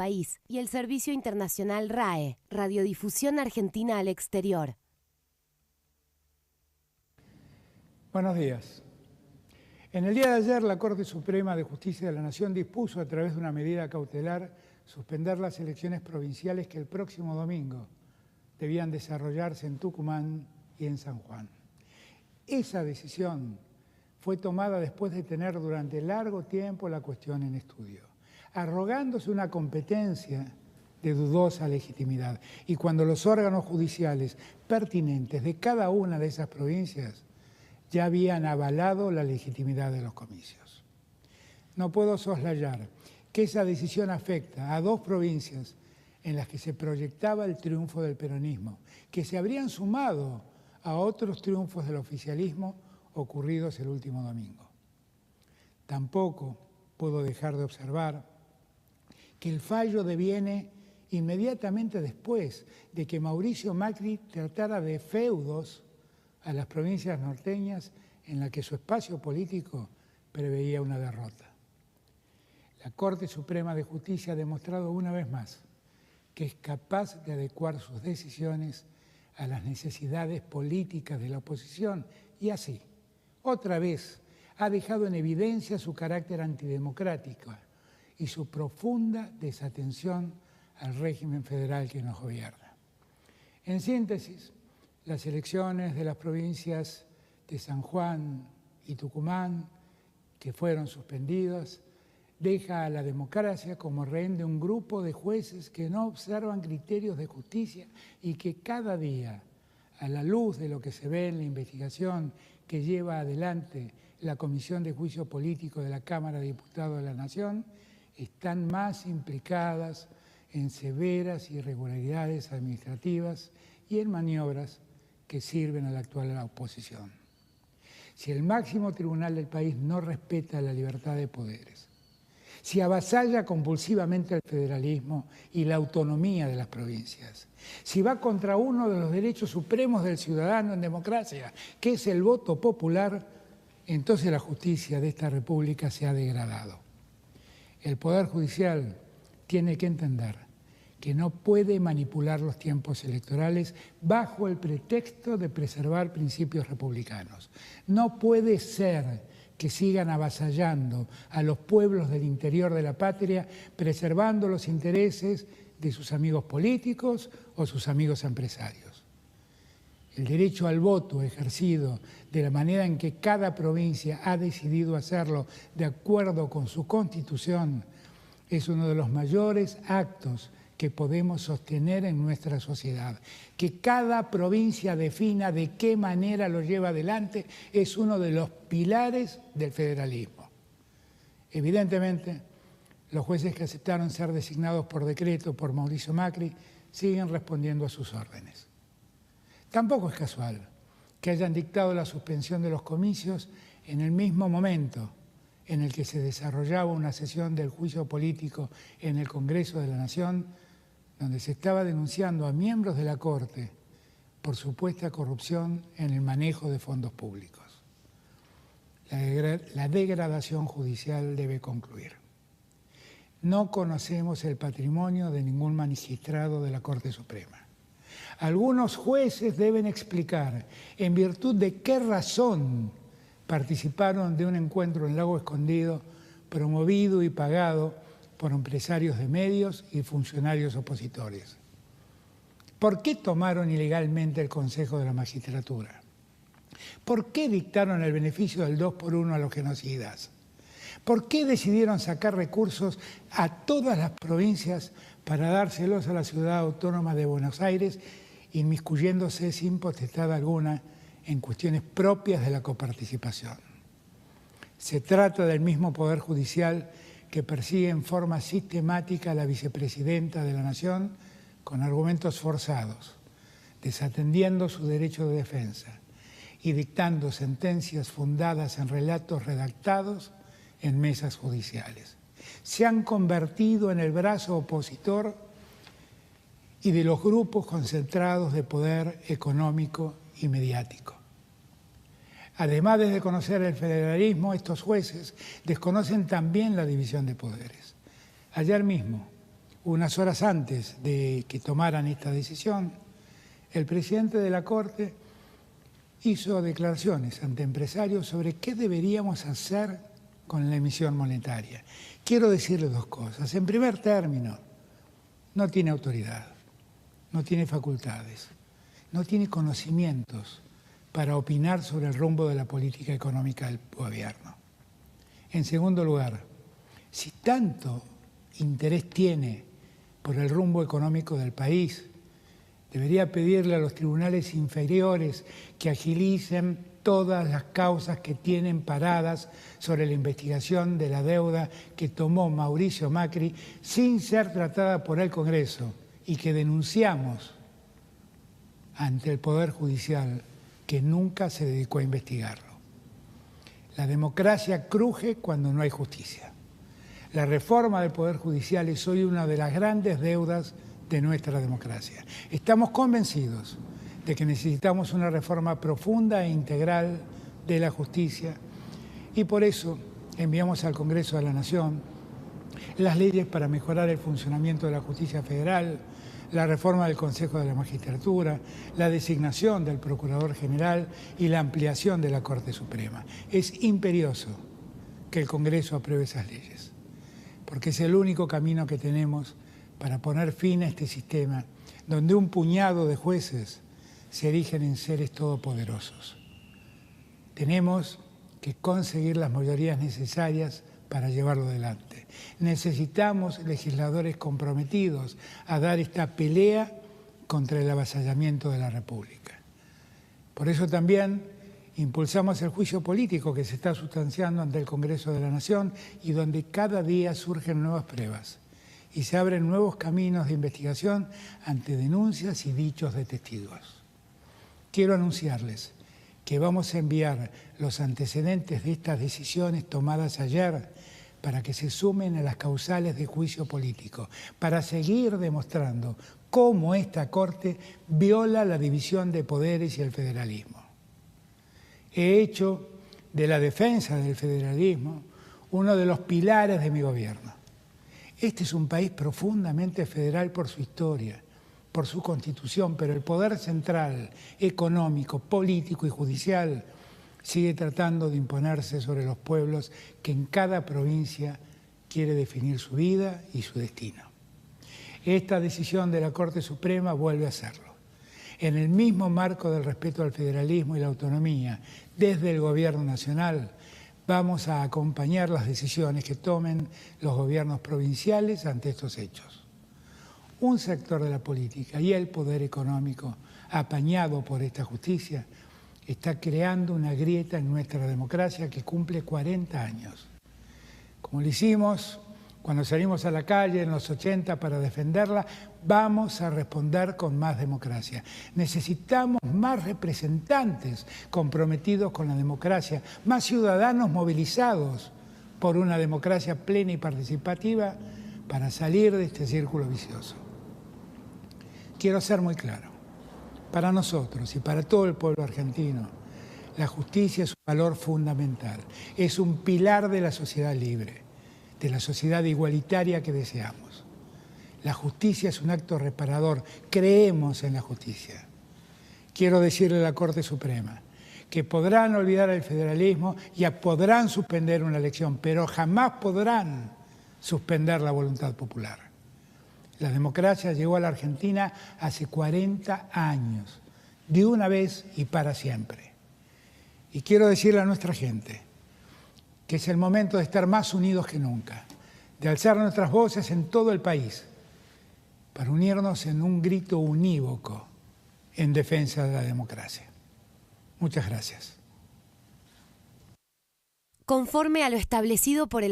país y el servicio internacional RAE, Radiodifusión Argentina al Exterior. Buenos días. En el día de ayer, la Corte Suprema de Justicia de la Nación dispuso, a través de una medida cautelar, suspender las elecciones provinciales que el próximo domingo debían desarrollarse en Tucumán y en San Juan. Esa decisión fue tomada después de tener durante largo tiempo la cuestión en estudio, arrogándose una competencia de dudosa legitimidad. Y cuando los órganos judiciales pertinentes de cada una de esas provincias ya habían avalado la legitimidad de los comicios. No puedo soslayar que esa decisión afecta a dos provincias en las que se proyectaba el triunfo del peronismo, que se habrían sumado a otros triunfos del oficialismo ocurridos el último domingo. Tampoco puedo dejar de observar que el fallo deviene inmediatamente después de que Mauricio Macri tratara de feudos a las provincias norteñas en las que su espacio político preveía una derrota. La Corte Suprema de Justicia ha demostrado una vez más que es capaz de adecuar sus decisiones a las necesidades políticas de la oposición y así, otra vez, ha dejado en evidencia su carácter antidemocrático y su profunda desatención al régimen federal que nos gobierna. En síntesis, las elecciones de las provincias de San Juan y Tucumán, que fueron suspendidas, deja a la democracia como rehén de un grupo de jueces que no observan criterios de justicia y que cada día, a la luz de lo que se ve en la investigación que lleva adelante la Comisión de Juicio Político de la Cámara de Diputados de la Nación, están más implicadas en severas irregularidades administrativas y en maniobras que sirven a la actual oposición. Si el máximo tribunal del país no respeta la libertad de poderes, si avasalla compulsivamente el federalismo y la autonomía de las provincias, si va contra uno de los derechos supremos del ciudadano en democracia, que es el voto popular, entonces la justicia de esta república se ha degradado. El Poder Judicial tiene que entender que no puede manipular los tiempos electorales bajo el pretexto de preservar principios republicanos. No puede ser que sigan avasallando a los pueblos del interior de la patria, preservando los intereses de sus amigos políticos o sus amigos empresarios. El derecho al voto ejercido de la manera en que cada provincia ha decidido hacerlo de acuerdo con su constitución es uno de los mayores actos que podemos sostener en nuestra sociedad. Que cada provincia defina de qué manera lo lleva adelante es uno de los pilares del federalismo. Evidentemente, los jueces que aceptaron ser designados por decreto por Mauricio Macri siguen respondiendo a sus órdenes. Tampoco es casual que hayan dictado la suspensión de los comicios en el mismo momento en el que se desarrollaba una sesión del juicio político en el Congreso de la Nación, donde se estaba denunciando a miembros de la Corte por supuesta corrupción en el manejo de fondos públicos. La degradación judicial debe concluir. No conocemos el patrimonio de ningún magistrado de la Corte Suprema. Algunos jueces deben explicar en virtud de qué razón participaron de un encuentro en Lago Escondido promovido y pagado por empresarios de medios y funcionarios opositores. ¿Por qué tomaron ilegalmente el Consejo de la Magistratura? ¿Por qué dictaron el beneficio del 2x1 a los genocidas? ¿Por qué decidieron sacar recursos a todas las provincias para dárselos a la Ciudad Autónoma de Buenos Aires, inmiscuyéndose sin potestad alguna en cuestiones propias de la coparticipación? Se trata del mismo Poder Judicial que persigue en forma sistemática a la vicepresidenta de la Nación con argumentos forzados, desatendiendo su derecho de defensa y dictando sentencias fundadas en relatos redactados en mesas judiciales. Se han convertido en el brazo opositor y de los grupos concentrados de poder económico y mediático. Además de desconocer el federalismo, estos jueces desconocen también la división de poderes. Ayer mismo, unas horas antes de que tomaran esta decisión, el presidente de la Corte hizo declaraciones ante empresarios sobre qué deberíamos hacer con la emisión monetaria. Quiero decirle dos cosas. En primer término, no tiene autoridad, no tiene facultades, no tiene conocimientos para opinar sobre el rumbo de la política económica del gobierno. En segundo lugar, si tanto interés tiene por el rumbo económico del país, debería pedirle a los tribunales inferiores que agilicen todas las causas que tienen paradas sobre la investigación de la deuda que tomó Mauricio Macri sin ser tratada por el Congreso y que denunciamos ante el Poder Judicial, que nunca se dedicó a investigarlo. La democracia cruje cuando no hay justicia. La reforma del Poder Judicial es hoy una de las grandes deudas de nuestra democracia. Estamos convencidos de que necesitamos una reforma profunda e integral de la justicia y por eso enviamos al Congreso de la Nación las leyes para mejorar el funcionamiento de la justicia federal, la reforma del Consejo de la Magistratura, la designación del Procurador General y la ampliación de la Corte Suprema. Es imperioso que el Congreso apruebe esas leyes, porque es el único camino que tenemos para poner fin a este sistema donde un puñado de jueces se erigen en seres todopoderosos. Tenemos que conseguir las mayorías necesarias para llevarlo adelante. Necesitamos legisladores comprometidos a dar esta pelea contra el avasallamiento de la República. Por eso también impulsamos el juicio político que se está sustanciando ante el Congreso de la Nación y donde cada día surgen nuevas pruebas y se abren nuevos caminos de investigación ante denuncias y dichos de testigos. Quiero anunciarles que vamos a enviar los antecedentes de estas decisiones tomadas ayer para que se sumen a las causales de juicio político, para seguir demostrando cómo esta Corte viola la división de poderes y el federalismo. He hecho de la defensa del federalismo uno de los pilares de mi gobierno. Este es un país profundamente federal por su historia, por su constitución, pero el poder central, económico, político y judicial sigue tratando de imponerse sobre los pueblos que en cada provincia quiere definir su vida y su destino. Esta decisión de la Corte Suprema vuelve a hacerlo. En el mismo marco del respeto al federalismo y la autonomía, desde el Gobierno Nacional, vamos a acompañar las decisiones que tomen los gobiernos provinciales ante estos hechos. Un sector de la política y el poder económico, apañado por esta justicia, está creando una grieta en nuestra democracia que cumple 40 años. Como lo hicimos cuando salimos a la calle en los 80 para defenderla, vamos a responder con más democracia. Necesitamos más representantes comprometidos con la democracia, más ciudadanos movilizados por una democracia plena y participativa para salir de este círculo vicioso. Quiero ser muy claro. Para nosotros y para todo el pueblo argentino, la justicia es un valor fundamental, es un pilar de la sociedad libre, de la sociedad igualitaria que deseamos. La justicia es un acto reparador, creemos en la justicia. Quiero decirle a la Corte Suprema que podrán olvidar el federalismo y podrán suspender una elección, pero jamás podrán suspender la voluntad popular. La democracia llegó a la Argentina hace 40 años, de una vez y para siempre. Y quiero decirle a nuestra gente que es el momento de estar más unidos que nunca, de alzar nuestras voces en todo el país, para unirnos en un grito unívoco en defensa de la democracia. Muchas gracias. Conforme a lo establecido por el